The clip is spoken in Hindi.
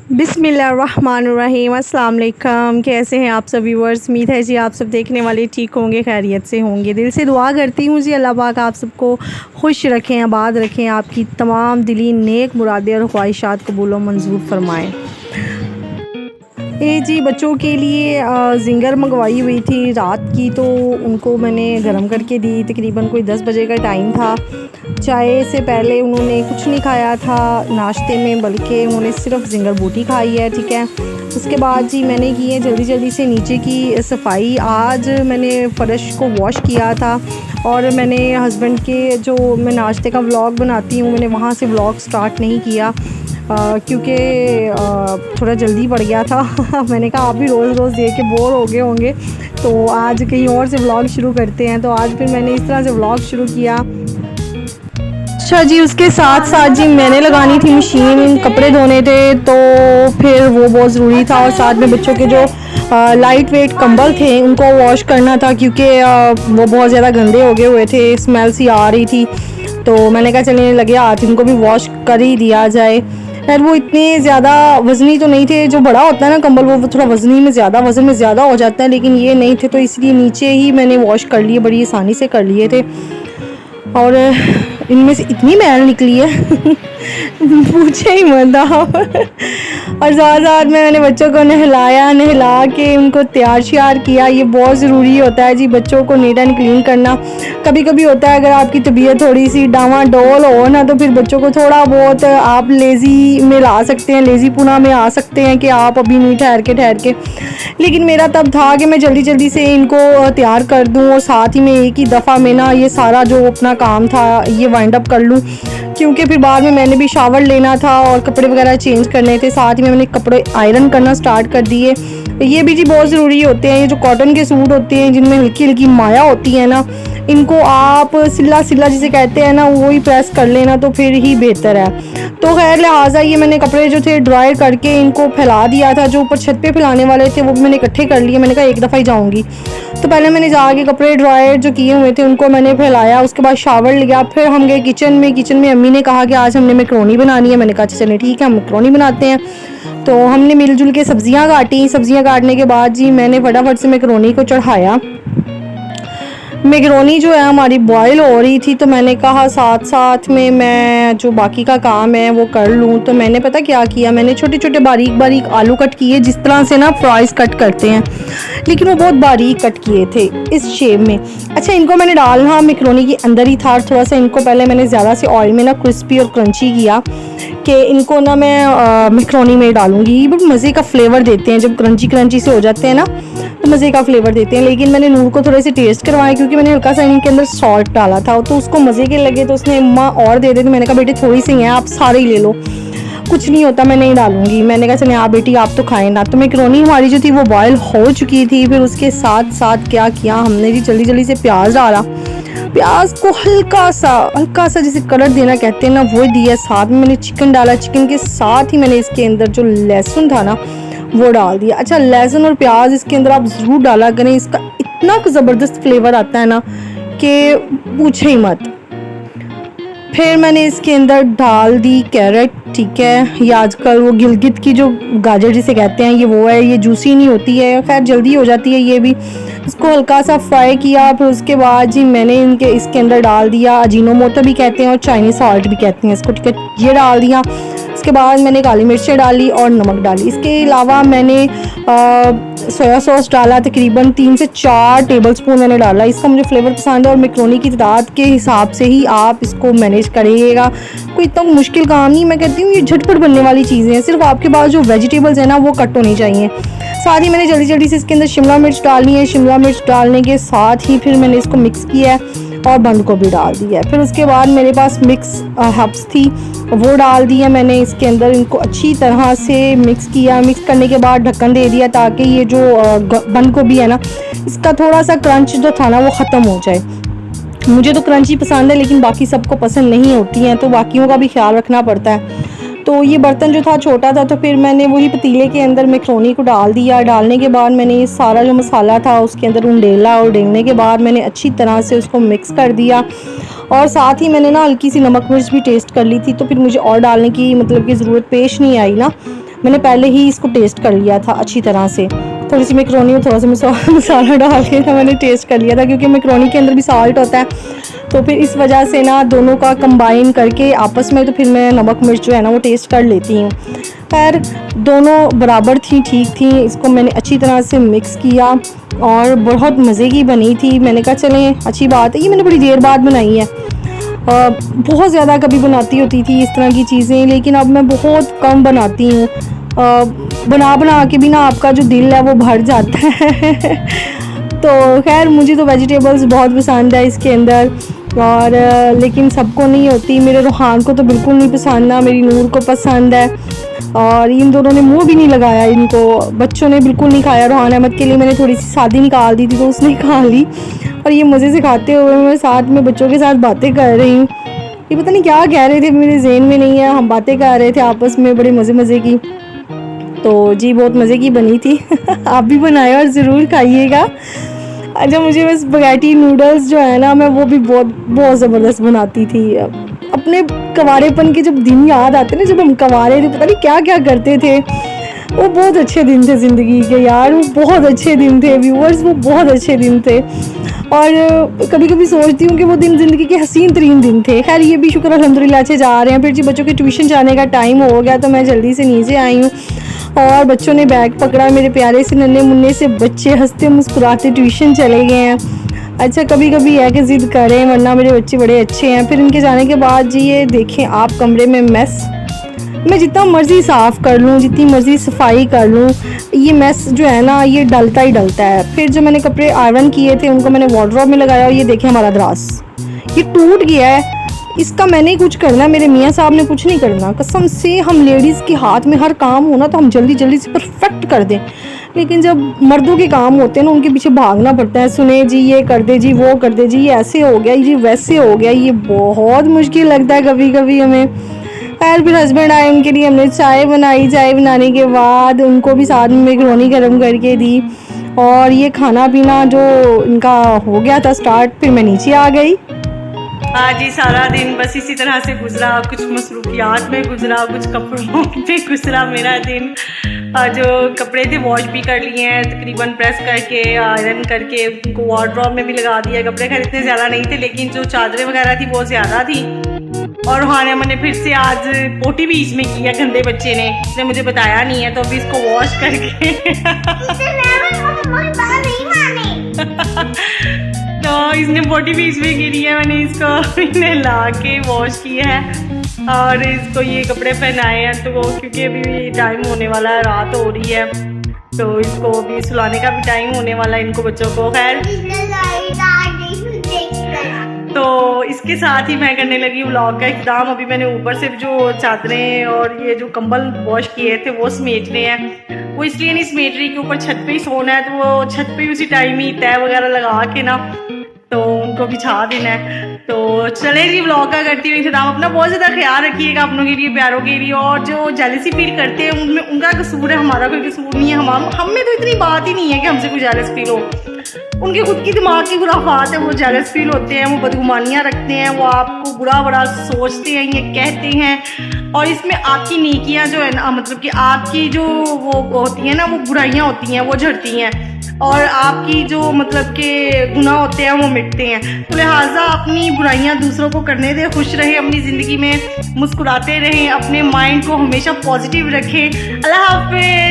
बिस्मिल्लाहिर्रहमानिर्रहीम। अस्सलाम वालेकुम। कैसे हैं आप सब व्यूअर्स? उम्मीद है जी आप सब देखने वाले ठीक होंगे, खैरियत से होंगे। दिल से दुआ करती हूँ जी अल्लाह पाक आप सबको खुश रखें, आबाद रखें, आपकी तमाम दिली नेक मुरादें और ख्वाहिशात कबूल व मंजूर फरमाएँ। ये जी बच्चों के लिए ज़िंगर मंगवाई हुई थी रात की, तो उनको मैंने गरम करके दी। तकरीबन कोई 10 बजे का टाइम था। चाय से पहले उन्होंने कुछ नहीं खाया था नाश्ते में, बल्कि उन्होंने सिर्फ़ ज़िंगर बूटी खाई है, ठीक है। उसके बाद जी मैंने की है जल्दी जल्दी से नीचे की सफाई। आज मैंने फ़र्श को वॉश किया था और मैंने हस्बैंड के जो मैं नाश्ते का व्लॉग बनाती हूँ, मैंने वहाँ से व्लॉग स्टार्ट नहीं किया क्योंकि थोड़ा जल्दी पड़ गया था। मैंने कहा आप भी रोज़ रोज़ देख के बोर हो गए होंगे, तो आज कहीं और से व्लॉग शुरू करते हैं। तो आज फिर मैंने इस तरह से व्लॉग शुरू किया। अच्छा जी, उसके साथ साथ जी मैंने लगानी थी मशीन, कपड़े धोने थे, तो फिर वो बहुत ज़रूरी था। और साथ में बच्चों के जो लाइट वेट कंबल थे उनको वॉश करना था, क्योंकि वो बहुत ज़्यादा गंदे हो गए हुए थे, स्मेल सी आ रही थी। तो मैंने कहा चलिए लगे हाथ इनको भी वॉश कर ही दिया जाए। खैर वो इतने ज़्यादा वज़नी तो नहीं थे। जो बड़ा होता है ना कंबल, वो थोड़ा वज़नी में ज़्यादा, वज़न में ज़्यादा हो जाता है, लेकिन ये नहीं थे, तो इसलिए नीचे ही मैंने वॉश कर लिए, बड़ी आसानी से कर लिए थे। और इनमें से इतनी मैल निकली है पूछे ही मत आप। और साथ में मैंने बच्चों को नहला के उनको तैयार श्यार किया। ये बहुत ज़रूरी होता है जी बच्चों को नीट एंड क्लीन करना। कभी कभी होता है अगर आपकी तबीयत थोड़ी सी डामाडोल हो ना, तो फिर बच्चों को थोड़ा बहुत आप लेज़ी में ला सकते हैं, लेज़ी पुना में आ सकते हैं कि आप अभी नहीं ठहर के। लेकिन मेरा तब था कि मैं जल्दी जल्दी से इनको तैयार कर दूं और साथ ही में एक ही दफ़ा में ना ये सारा जो अपना काम था ये वाइंड अप कर लूं, क्योंकि फिर बाद में मैंने भी शावर लेना था और कपड़े वगैरह चेंज करने थे। साथ ही में मैंने कपड़े आयरन करना स्टार्ट कर दिए। ये भी जी बहुत ज़रूरी होते हैं। ये जो कॉटन के सूट होते हैं जिनमें हल्की हल्की माया होती है ना, इनको आप सिला जिसे कहते हैं ना, वही प्रेस कर लेना तो फिर ही बेहतर है। तो खैर लिहाजा ये मैंने कपड़े जो थे ड्राई करके इनको फैला दिया था। जो ऊपर छत पे फैलाने वाले थे वो भी मैंने इकट्ठे कर लिए। मैंने कहा एक दफ़ा ही जाऊँगी, तो पहले मैंने जाके कपड़े ड्राई जो किए हुए थे उनको मैंने फैलाया। उसके बाद शावर लिया, फिर हम गए किचन में अम्मी ने कहा कि आज हमने मैकरोनी बनानी है। मैंने कहा चलिए ठीक है, हम मैकरोनी बनाते हैं। तो हमने मिलजुल के सब्ज़ियाँ काटी। सब्ज़ियाँ काटने के बाद जी मैंने फटाफट से मैकरोनी को चढ़ाया। मैकरोनी जो है हमारी बॉयल हो रही थी, तो मैंने कहा साथ साथ में मैं जो बाकी का काम है वो कर लूँ। तो मैंने पता क्या किया, मैंने छोटे छोटे बारीक बारीक आलू कट किए, जिस तरह से ना फ्राइज़ कट करते हैं, लेकिन वो बहुत बारीक कट किए थे इस शेप में। अच्छा, इनको मैंने डालना मैकरोनी के अंदर ही था। थोड़ा सा इनको पहले मैंने ज़्यादा से ऑयल में ना क्रिस्पी और क्रंची किया कि इनको ना मैं मैकरोनी में डालूंगी। ये बहुत मज़े का फ्लेवर देते हैं, जब क्रंची से हो जाते हैं ना तो मज़े का फ्लेवर देते हैं। लेकिन मैंने नूर को थोड़े से टेस्ट करवाया, क्योंकि मैंने हल्का सा इनके अंदर सॉल्ट डाला था, तो उसको मज़े के लगे, तो उसने अम्मा और दे दे। तो मैंने कहा बेटे थोड़ी सी हैं, आप सारे ही ले लो, कुछ नहीं होता, मैं नहीं डालूंगी। मैंने कहा चले आप बेटी आप तो खाएं ना। तो मैकरोनी हमारी जो थी वो बॉयल हो चुकी थी। फिर उसके साथ साथ क्या किया हमने जी, जल्दी जल्दी से प्याज डाला। प्याज को हल्का सा जिसे कलर देना कहते हैं ना, वो दिया। साथ में मैंने चिकन डाला। चिकन के साथ ही मैंने इसके अंदर जो लहसुन था ना वो डाल दिया। अच्छा, लहसुन और प्याज इसके अंदर आप ज़रूर डाला करें, इसका इतना ज़बरदस्त फ्लेवर आता है ना कि पूछे ही मत। फिर मैंने इसके अंदर डाल दी कैरेट, ठीक है। ये आजकल वो गिलगित की जो गाजर जिसे कहते हैं ये वो है, ये जूसी नहीं होती है, खैर जल्दी हो जाती है ये भी। इसको हल्का सा फ्राई किया। फिर उसके बाद जी मैंने इसके अंदर डाल दिया, अजीनोमोटो भी कहते हैं और चाइनीज़ सॉल्ट भी कहते हैं इसको, ठीक है, ये डाल दिया। उसके बाद मैंने काली मिर्चें डाली और नमक डाली। इसके अलावा मैंने सोया सॉस डाला, तकरीबन 3 से 4 टेबलस्पून मैंने डाला। इसका मुझे फ्लेवर पसंद है और मैकरोनी की तादाद के हिसाब से ही आप इसको मैनेज करिएगा। कोई इतना मुश्किल काम नहीं, मैं कहती हूँ ये झटपट बनने वाली चीज़ें हैं। सिर्फ आपके पास जो वेजिटेबल्स हैं ना वो कट होनी चाहिए। साथ ही मैंने जल्दी जल्दी से इसके अंदर शिमला मिर्च डालनी है। शिमला मिर्च डालने के साथ ही फिर मैंने इसको मिक्स किया है और बंद गोभी डाल दिया है। फिर उसके बाद मेरे पास मिक्स हर्ब्स थी, वो डाल दिया मैंने इसके अंदर। इनको अच्छी तरह से मिक्स किया। मिक्स करने के बाद ढक्कन दे दिया, ताकि ये जो बंद गोभी है ना इसका थोड़ा सा क्रंच जो था ना वो ख़त्म हो जाए। मुझे तो क्रंची पसंद है, लेकिन बाकी सबको पसंद नहीं होती हैं, तो बाकियों का भी ख्याल रखना पड़ता है। तो ये बर्तन जो था छोटा था, तो फिर मैंने वही पतीले के अंदर मैकरोनी को डाल दिया। डालने के बाद मैंने ये सारा जो मसाला था उसके अंदर उंडेला, और उंडेलने के बाद मैंने अच्छी तरह से उसको मिक्स कर दिया। और साथ ही मैंने ना हल्की सी नमक मिर्च भी टेस्ट कर ली थी, तो फिर मुझे और डालने की मतलब की ज़रूरत पेश नहीं आई ना। मैंने पहले ही इसको टेस्ट कर लिया था अच्छी तरह से। थोड़ी सी मैक्रोनी और थोड़ा सा मसाला डाल के ना मैंने टेस्ट कर लिया था, क्योंकि मैक्रोनी के अंदर भी साल्ट होता है, तो फिर इस वजह से ना दोनों का कंबाइन करके आपस में तो फिर मैं नमक मिर्च जो है ना वो टेस्ट कर लेती हूँ। खैर दोनों बराबर थी, ठीक थी। इसको मैंने अच्छी तरह से मिक्स किया और बहुत मज़े की बनी थी। मैंने कहा चलें अच्छी बात है, ये मैंने बड़ी देर बाद बनाई है। बहुत ज़्यादा कभी बनाती होती थी इस तरह की चीज़ें, लेकिन अब मैं बहुत कम बनाती हूँ। बना के भी ना आपका जो दिल है वो भर जाता है। तो खैर मुझे तो वेजिटेबल्स बहुत पसंद है इसके अंदर, और लेकिन सबको नहीं होती। मेरे रूहान को तो बिल्कुल नहीं पसंद, ना मेरी नूर को पसंद है, और इन दोनों ने मुंह भी नहीं लगाया इनको। बच्चों ने बिल्कुल नहीं खाया। रूहान अहमद के लिए मैंने थोड़ी सी सादी निकाल दी थी तो उसने खा ली, और ये मज़े से खाते हुए मैं साथ में बच्चों के साथ बातें कर रही हूँ। ये पता नहीं क्या कह रहे थे, मेरे ज़हन में नहीं है। हम बातें कर रहे थे आपस में बड़े मज़े की। तो जी बहुत मज़े की बनी थी। आप भी बनाए और ज़रूर खाइएगा। अच्छा मुझे बस स्पैगेटी नूडल्स जो है ना, मैं वो भी बहुत ज़बरदस्त बनाती थी। अपने कवारेपन के जब दिन याद आते ना, जब हम कवारे थे पता नहीं क्या क्या करते थे, वो बहुत अच्छे दिन थे ज़िंदगी के यार। वो बहुत अच्छे दिन थे व्यूअर्स, वो बहुत अच्छे दिन थे। और कभी कभी सोचती हूँ कि वो दिन ज़िंदगी के हसीन तरीन दिन थे। खैर ये भी शुक्र अल्हम्दुलिल्लाह अच्छे जा रहे हैं। फिर जी बच्चों के ट्यूशन जाने का टाइम हो गया तो मैं जल्दी से नीचे आई हूँ, और बच्चों ने बैग पकड़ा। मेरे प्यारे से नन्हे मुन्ने से बच्चे हंसते मुस्कुराते ट्यूशन चले गए हैं। अच्छा कभी कभी है कि ज़िद करें, वरना मेरे बच्चे बड़े अच्छे हैं। फिर इनके जाने के बाद जी ये देखें आप कमरे में मैस, मैं जितना मर्ज़ी साफ़ कर लूँ, जितनी मर्ज़ी सफाई कर लूँ, ये मैस जो है ना ये डलता ही डलता है। फिर जो मैंने कपड़े आयरन किए थे उनको मैंने वार्डरोब में लगाया, और ये देखें हमारा दराज ये टूट गया है। इसका मैंने ही कुछ करना, मेरे मियाँ साहब ने कुछ नहीं करना। कसम से हम लेडीज़ के हाथ में हर काम हो ना तो हम जल्दी जल्दी से परफेक्ट कर दें, लेकिन जब मर्दों के काम होते हैं ना उनके पीछे भागना पड़ता है। सुने जी ये कर दे जी, वो कर दे जी, ये ऐसे हो गया जी, वैसे हो गया। ये बहुत मुश्किल लगता है कभी कभी हमें। खैर फिर हस्बैंड आए, उनके लिए हमने चाय बनाई। चाय बनाने के बाद उनको भी साथ में मैक्रोनी गर्म करके दी, और ये खाना पीना जो इनका हो गया था स्टार्ट, फिर मैं नीचे आ गई। आज ही सारा दिन बस इसी तरह से गुजरा, कुछ मसरूफियात में गुजरा, कुछ कपड़ों में गुजरा मेरा दिन। जो कपड़े थे वॉश भी कर लिए हैं तकरीबन, प्रेस करके आयरन करके उनको वार्डरोब में भी लगा दिया। कपड़े खैर इतने ज़्यादा नहीं थे, लेकिन जो चादरें वगैरह थी वो ज़्यादा थी। और हाँ मैंने फिर से आज पोटी भी इसमें किया, गंदे बच्चे ने, इसने मुझे बताया नहीं है, तो अभी इसको वॉश करके तो इसने पोटी भी इसमें गिरी है, मैंने इसको नहला के वॉश किया है और इसको ये कपड़े पहनाए हैं। तो वो क्योंकि अभी टाइम होने वाला है, रात हो रही है, तो इसको अभी सुलाने का भी टाइम होने वाला है इनको बच्चों को। खैर तो इसके साथ ही मैं करने लगी व्लॉग का इख्तिताम। अभी मैंने ऊपर से जो चादरें और ये जो कंबल वॉश किए थे वो समेटने हैं। वो इसलिए नहीं समेट रही कि ऊपर छत पे ही सोना है, तो वो छत पे उसी टाइम ही तय वगैरह लगा के ना तो उनको बिछा देना है। तो चले जी व्लॉग का करती हुई इख्तिताम। अपना बहुत ज़्यादा ख्याल रखिएगा अपनों के लिए, प्यारों के लिए। और जो जेलसी फील करते हैं उनमें उनका कसूर है, हमारा कोई कसूर नहीं है। हम में तो इतनी बात ही नहीं है कि हमसे कोई जेलस फील हो। उनके खुद की दिमाग की खुराफात है, वो जेलस फील होते हैं, वो बदगुमानियाँ रखते हैं, वो आपको बुरा बुरा सोचते हैं, ये कहते हैं। और इसमें आपकी नेकियां जो है ना, मतलब कि आपकी जो वो होती हैं ना, वो बुराइयां होती हैं, वो झड़ती हैं, और आपकी जो मतलब के गुनाह होते हैं वो मिटते हैं। तो लिहाजा अपनी बुराइयां दूसरों को करने दें, खुश रहें, अपनी ज़िंदगी में मुस्कुराते रहें, अपने माइंड को हमेशा पॉजिटिव रखें। अल्लाह हाफ़िज़।